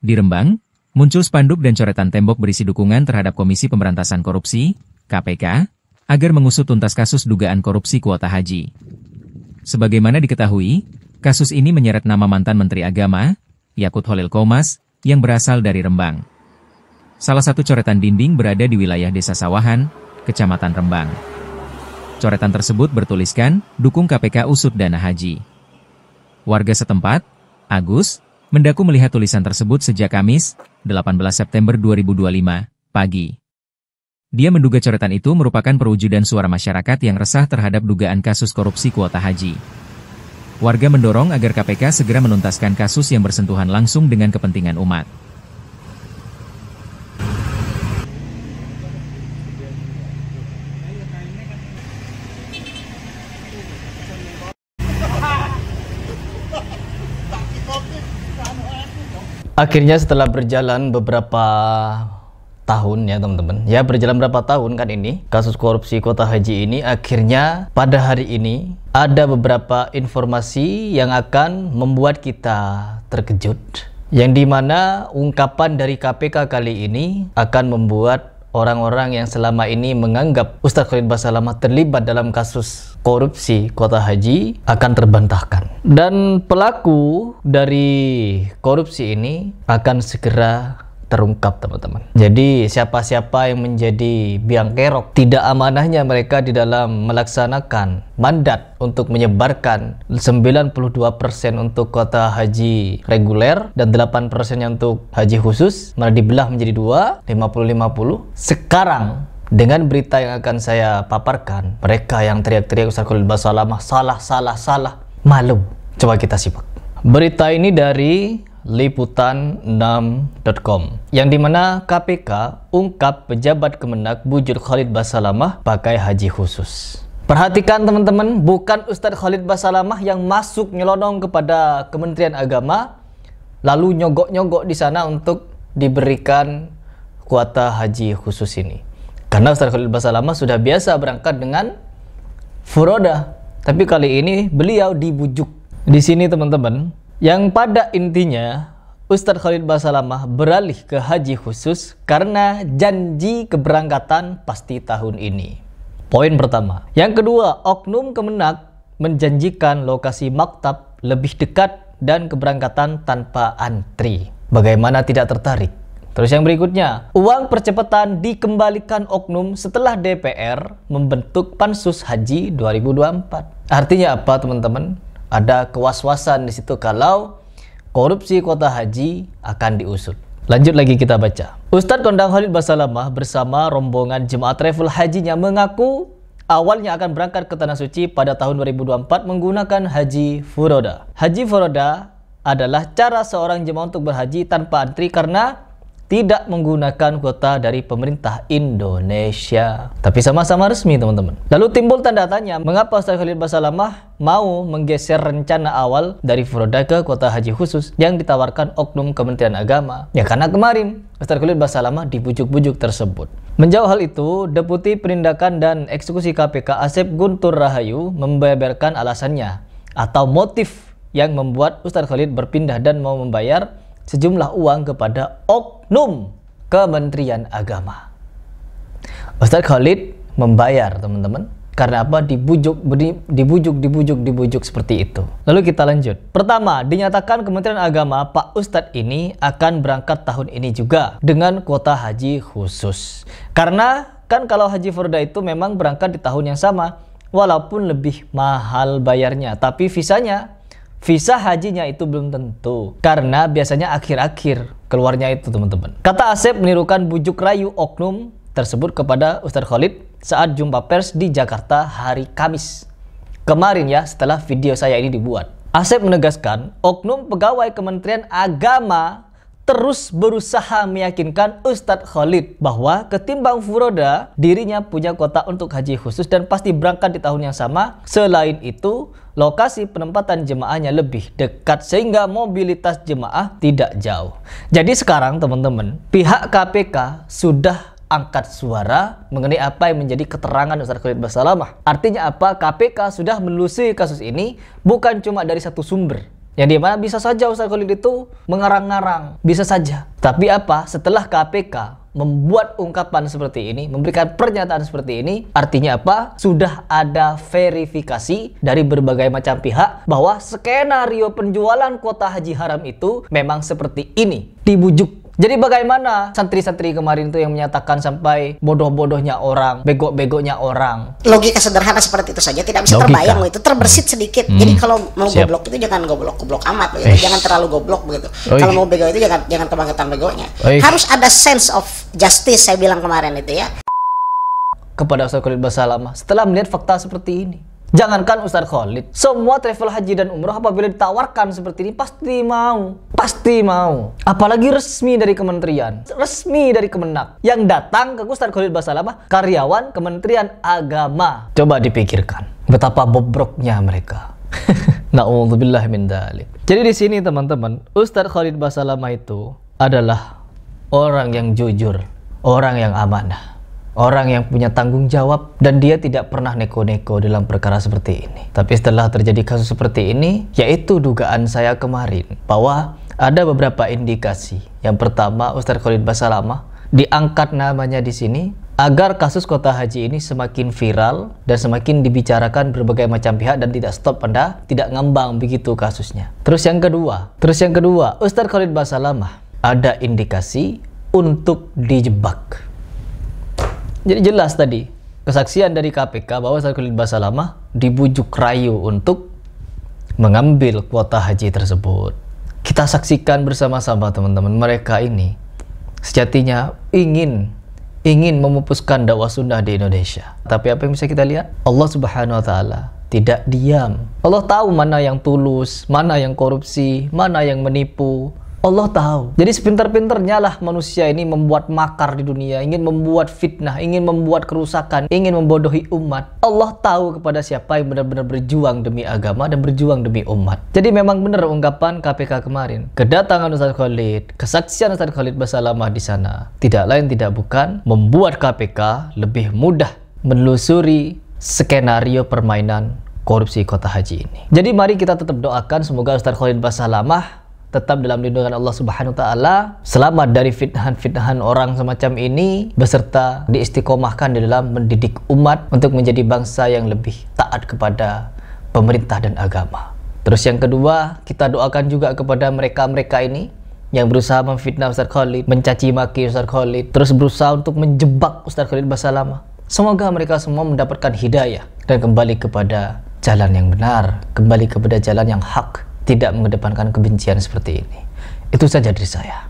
Di Rembang, muncul spanduk dan coretan tembok berisi dukungan terhadap Komisi Pemberantasan Korupsi, KPK, agar mengusut tuntas kasus dugaan korupsi kuota haji. Sebagaimana diketahui, kasus ini menyeret nama mantan Menteri Agama, Yakut Holil Qomas, yang berasal dari Rembang. Salah satu coretan dinding berada di wilayah Desa Sawahan, Kecamatan Rembang. Coretan tersebut bertuliskan, dukung KPK usut dana haji. Warga setempat, Agus, mendaku melihat tulisan tersebut sejak Kamis, 18 September 2025, pagi. Dia menduga coretan itu merupakan perwujudan suara masyarakat yang resah terhadap dugaan kasus korupsi kuota haji. Warga mendorong agar KPK segera menuntaskan kasus yang bersentuhan langsung dengan kepentingan umat. Akhirnya setelah berjalan beberapa tahun ya teman-teman, ya berjalan berapa tahun kan ini kasus korupsi kuota haji ini, akhirnya pada hari ini ada beberapa informasi yang akan membuat kita terkejut, yang dimana ungkapan dari KPK kali ini akan membuat orang-orang yang selama ini menganggap Ustadz Khalid Basalamah terlibat dalam kasus korupsi kuota haji akan terbantahkan. Dan pelaku dari korupsi ini akan segera terungkap teman-teman. Jadi siapa-siapa yang menjadi biang kerok tidak amanahnya mereka di dalam melaksanakan mandat untuk menyebarkan 92% untuk kuota haji reguler dan 8% untuk haji khusus, malah dibelah menjadi 2, 50-50. Sekarang dengan berita yang akan saya paparkan, mereka yang teriak-teriak Ustadz Khalid Basalamah salah, malu. Coba kita simak. Berita ini dari liputan6.com, yang dimana KPK ungkap pejabat Kemenak bujur Khalid Basalamah pakai haji khusus. Perhatikan teman-teman, bukan Ustadz Khalid Basalamah yang masuk nyelonong kepada Kementerian Agama lalu nyogok-nyogok di sana untuk diberikan kuota haji khusus ini. Karena Ustadz Khalid Basalamah sudah biasa berangkat dengan furoda, tapi kali ini beliau dibujuk. Di sini teman-teman, yang pada intinya Ustadz Khalid Basalamah beralih ke haji khusus karena janji keberangkatan pasti tahun ini. Poin pertama. Yang kedua, oknum Kemenak menjanjikan lokasi maktab lebih dekat dan keberangkatan tanpa antri. Bagaimana tidak tertarik? Terus yang berikutnya, uang percepatan dikembalikan oknum setelah DPR membentuk Pansus Haji 2024. Artinya apa teman-teman? Ada kewaswasan di situ kalau korupsi kuota haji akan diusut. Lanjut lagi kita baca. Ustadz Kondang Khalid Basalamah bersama rombongan jemaah travel hajinya mengaku awalnya akan berangkat ke Tanah Suci pada tahun 2024 menggunakan haji furoda. Haji furoda adalah cara seorang jemaah untuk berhaji tanpa antri karena tidak menggunakan kuota dari pemerintah Indonesia. Tapi sama-sama resmi teman-teman. Lalu timbul tanda tanya, mengapa Ustadz Khalid Basalamah mau menggeser rencana awal dari furoda ke kuota haji khusus yang ditawarkan oknum Kementerian Agama? Ya karena kemarin Ustadz Khalid Basalamah dibujuk-bujuk tersebut. Menjawab hal itu, Deputi Penindakan dan Eksekusi KPK Asep Guntur Rahayu membeberkan alasannya atau motif yang membuat Ustadz Khalid berpindah dan mau membayar sejumlah uang kepada oknum Kementerian Agama. Ustadz Khalid membayar teman-teman karena apa? Dibujuk seperti itu. Lalu kita lanjut. Pertama, dinyatakan Kementerian Agama Pak Ustadz ini akan berangkat tahun ini juga dengan kuota haji khusus. Karena kan kalau haji furda itu memang berangkat di tahun yang sama, walaupun lebih mahal bayarnya, tapi visa hajinya itu belum tentu, karena biasanya akhir-akhir keluarnya itu teman-teman. Kata Asep menirukan bujuk rayu oknum tersebut kepada Ustadz Khalid saat jumpa pers di Jakarta hari Kamis kemarin ya, setelah video saya ini dibuat. Asep menegaskan oknum pegawai Kementerian Agama terus berusaha meyakinkan Ustadz Khalid bahwa ketimbang furoda, dirinya punya kuota untuk haji khusus dan pasti berangkat di tahun yang sama. Selain itu, lokasi penempatan jemaahnya lebih dekat sehingga mobilitas jemaah tidak jauh. Jadi sekarang teman-teman, pihak KPK sudah angkat suara mengenai apa yang menjadi keterangan Ustadz Khalid Basalamah. Artinya apa? KPK sudah menelusuri kasus ini bukan cuma dari satu sumber, Yang dimana bisa saja Ustaz Khalid itu mengarang-ngarang, bisa saja. Tapi apa? Setelah KPK membuat ungkapan seperti ini, memberikan pernyataan seperti ini, artinya apa? Sudah ada verifikasi dari berbagai macam pihak bahwa skenario penjualan kuota haji haram itu memang seperti ini, dibujuk. Jadi bagaimana santri-santri kemarin itu yang menyatakan sampai bodoh-bodohnya orang, bego-begonya orang. Logika sederhana seperti itu saja tidak bisa terbayang itu, terbersit sedikit. Jadi kalau mau goblok itu jangan goblok amat begitu. Jangan terlalu goblok begitu. Kalau mau bego itu jangan kebangetan begonya. Harus ada sense of justice, saya bilang kemarin itu ya. Kepada Ustaz Khalid Basalamah setelah melihat fakta seperti ini. Jangankan Ustaz Khalid, semua travel haji dan umroh apabila ditawarkan seperti ini pasti mau. Pasti mau. Apalagi resmi dari kementerian, resmi dari Kemenak. Yang datang ke Ustaz Khalid Basalamah, karyawan Kementerian Agama. Coba dipikirkan betapa bobroknya mereka. Na'udzubillah min dzalik. Jadi di sini teman-teman, Ustaz Khalid Basalamah itu adalah orang yang jujur, orang yang amanah, orang yang punya tanggung jawab, dan dia tidak pernah neko-neko dalam perkara seperti ini. Tapi setelah terjadi kasus seperti ini, yaitu dugaan saya kemarin, bahwa ada beberapa indikasi. Yang pertama, Ustaz Khalid Basalamah diangkat namanya di sini agar kasus kuota haji ini semakin viral dan semakin dibicarakan berbagai macam pihak dan tidak stop pada tidak ngambang begitu kasusnya. Terus yang kedua, Ustaz Khalid Basalamah ada indikasi untuk dijebak. Jadi jelas tadi kesaksian dari KPK bahwa Ustaz Khalid Basalamah dibujuk rayu untuk mengambil kuota haji tersebut. Kita saksikan bersama-sama teman-teman, mereka ini sejatinya ingin memupuskan dakwah sunnah di Indonesia. Tapi apa yang bisa kita lihat? Allah Subhanahu wa taala tidak diam. Allah tahu mana yang tulus, mana yang korupsi, mana yang menipu. Allah tahu. Jadi sepintar-pintarnya lah manusia ini membuat makar di dunia, ingin membuat fitnah, ingin membuat kerusakan, ingin membodohi umat. Allah tahu kepada siapa yang benar-benar berjuang demi agama dan berjuang demi umat. Jadi memang benar ungkapan KPK kemarin. Kedatangan Ustaz Khalid, kesaksian Ustaz Khalid Basalamah di sana, tidak lain tidak bukan membuat KPK lebih mudah menelusuri skenario permainan korupsi kuota haji ini. Jadi mari kita tetap doakan semoga Ustaz Khalid Basalamah tetap dalam lindungan Allah Subhanahu wa taala, selamat dari fitnahan-fitnahan orang semacam ini, beserta diistiqomahkan di dalam mendidik umat untuk menjadi bangsa yang lebih taat kepada pemerintah dan agama. Terus yang kedua, kita doakan juga kepada mereka-mereka ini yang berusaha memfitnah Ustaz Khalid, mencaci maki Ustaz Khalid, terus berusaha untuk menjebak Ustaz Khalid Basalamah. Semoga mereka semua mendapatkan hidayah dan kembali kepada jalan yang benar, kembali kepada jalan yang hak, tidak mengedepankan kebencian seperti ini. Itu saja dari saya.